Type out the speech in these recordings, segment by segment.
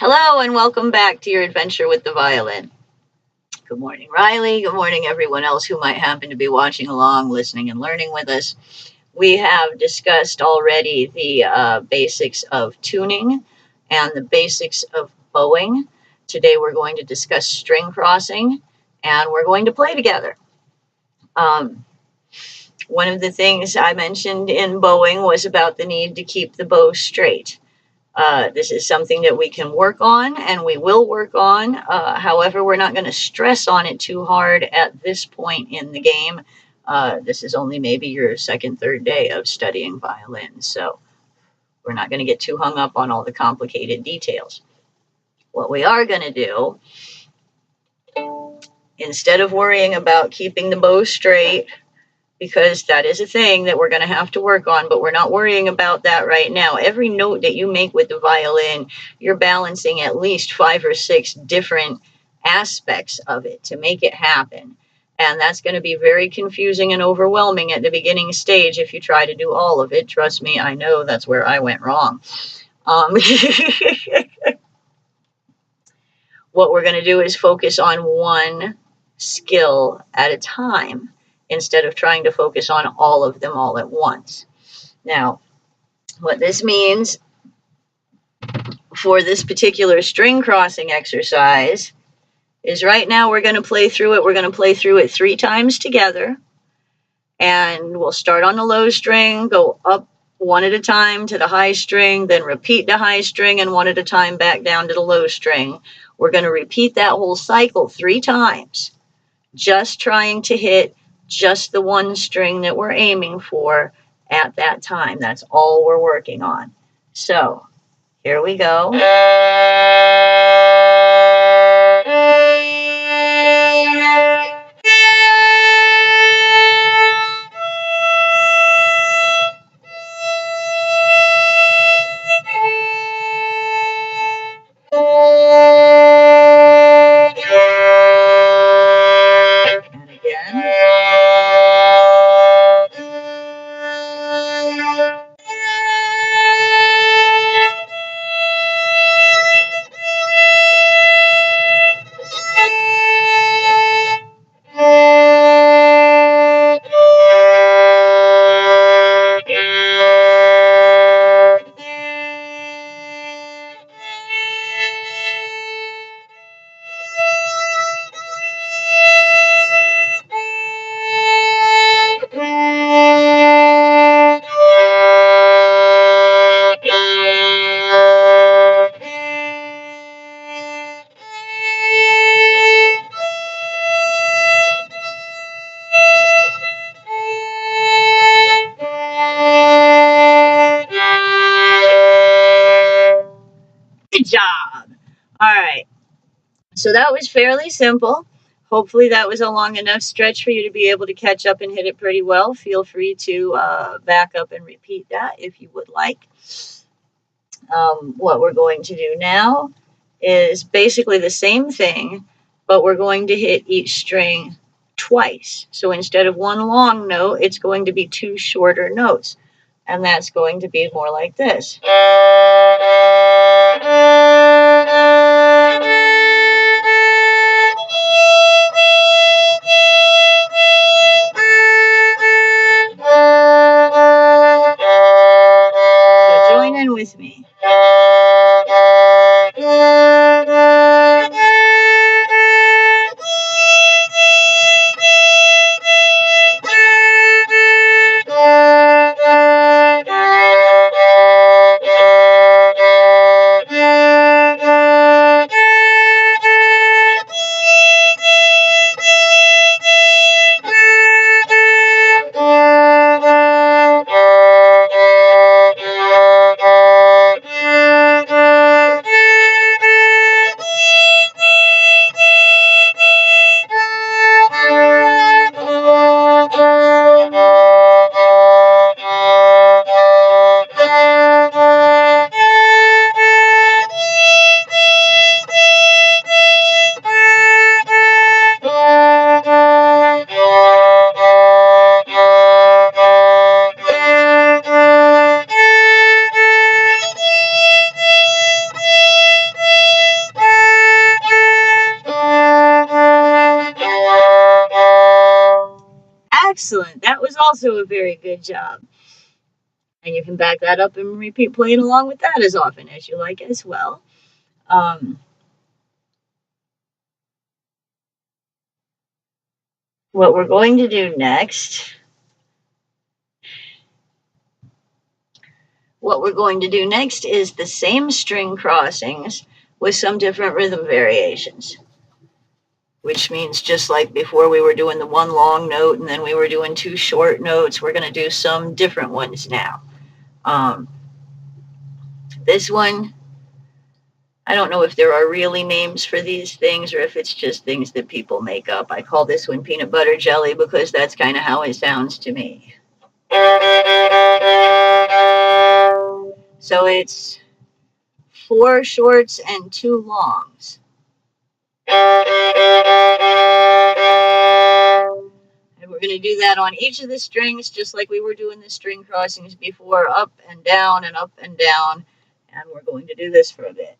Hello and welcome back to your adventure with the violin. Good morning, Riley. Good morning, everyone else who might happen to be watching along, listening, and learning with us. We have discussed already the basics of tuning and the basics of bowing. Today we're going to discuss string crossing and we're going to play together. One of the things I mentioned in bowing was about the need to keep the bow straight. This is something that we can work on and we will work on. However, we're not going to stress on it too hard at this point in the game. This is only maybe your second, third day of studying violin, so we're not going to get too hung up on all the complicated details. What we are going to do, instead of worrying about keeping the bow straight, because that is a thing that we're going to have to work on, but we're not worrying about that right now. Every note that you make with the violin, you're balancing at least 5 or 6 different aspects of it to make it happen. And that's going to be very confusing and overwhelming at the beginning stage if you try to do all of it. Trust me, I know that's where I went wrong. What we're going to do is focus on one skill at a time, instead of trying to focus on all of them all at once. Now, what this means for this particular string crossing exercise is right now we're going to play through it. We're going to play through it 3 times together. And we'll start on the low string, go up one at a time to the high string, then repeat the high string and one at a time back down to the low string. We're going to repeat that whole cycle 3 times, just trying to hit just the one string that we're aiming for at that time. That's all we're working on. So here we go. Good job. All right. So that was fairly simple. Hopefully that was a long enough stretch for you to be able to catch up and hit it pretty well. Feel free to back up and repeat that if you would like. What we're going to do now is basically the same thing, but we're going to hit each string twice. So instead of one long note, it's going to be 2 shorter notes. And that's going to be more like this. So join in with me. Excellent. That was also a very good job. And you can back that up and repeat playing along with that as often as you like as well. Um, what we're going to do next, is the same string crossings with some different rhythm variations. Which means just like before we were doing the one long note and then we were doing two short notes, we're going to do some different ones now. This one, I don't know if there are really names for these things or if it's just things that people make up. I call this one peanut butter jelly because that's kind of how it sounds to me. So it's 4 shorts and 2 longs. And we're going to do that on each of the strings, just like we were doing the string crossings before, up and down and up and down. And we're going to do this for a bit.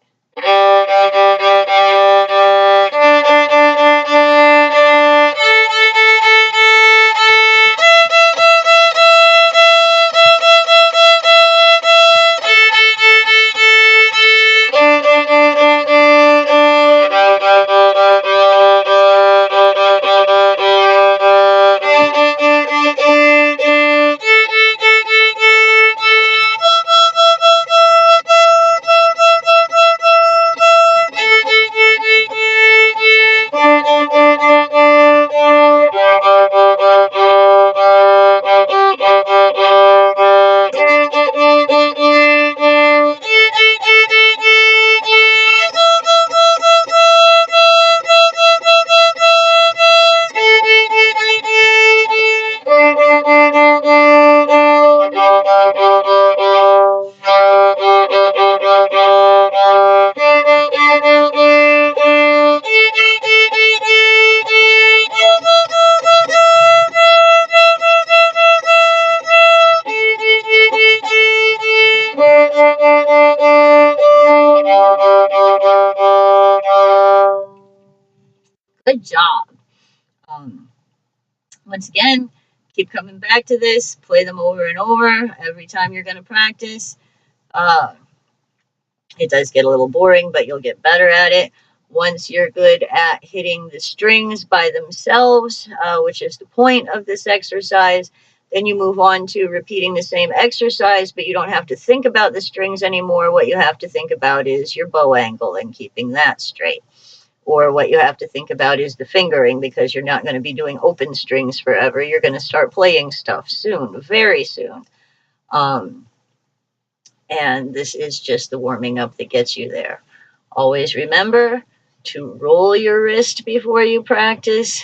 Good job. Once again, keep coming back to this. Play them over and over every time you're going to practice. It does get a little boring, but you'll get better at it. Once you're good at hitting the strings by themselves, which is the point of this exercise, then you move on to repeating the same exercise, but you don't have to think about the strings anymore. What you have to think about is your bow angle and keeping that straight. Or what you have to think about is the fingering, because you're not going to be doing open strings forever. You're going to start playing stuff soon, very soon. And this is just the warming up that gets you there. Always remember to roll your wrist before you practice.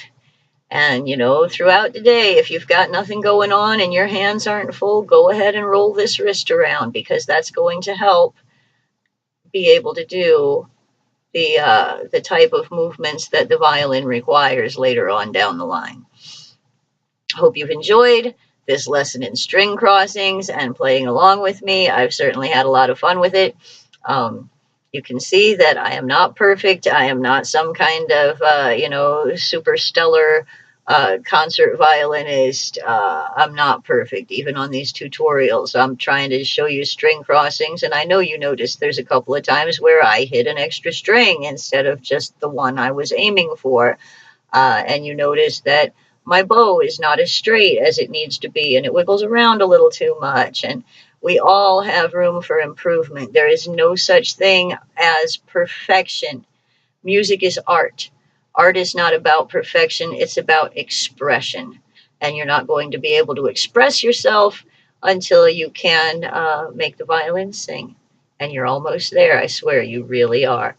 And, throughout the day, if you've got nothing going on and your hands aren't full, go ahead and roll this wrist around, because that's going to help be able to do the type of movements that the violin requires later on down the line. Hope you've enjoyed this lesson in string crossings and playing along with me. I've certainly had a lot of fun with it. You can see that I am not perfect. I am not some kind of, super stellar concert violinist. I'm not perfect, even on these tutorials. I'm trying to show you string crossings, and I know you noticed there's a couple of times where I hit an extra string instead of just the one I was aiming for. And you notice that my bow is not as straight as it needs to be, and it wiggles around a little too much. And we all have room for improvement. There is no such thing as perfection. Music is art. Art is not about perfection. It's about expression. And you're not going to be able to express yourself until you can make the violin sing. And you're almost there. I swear, you really are.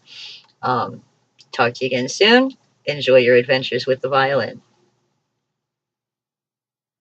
Talk to you again soon. Enjoy your adventures with the violin.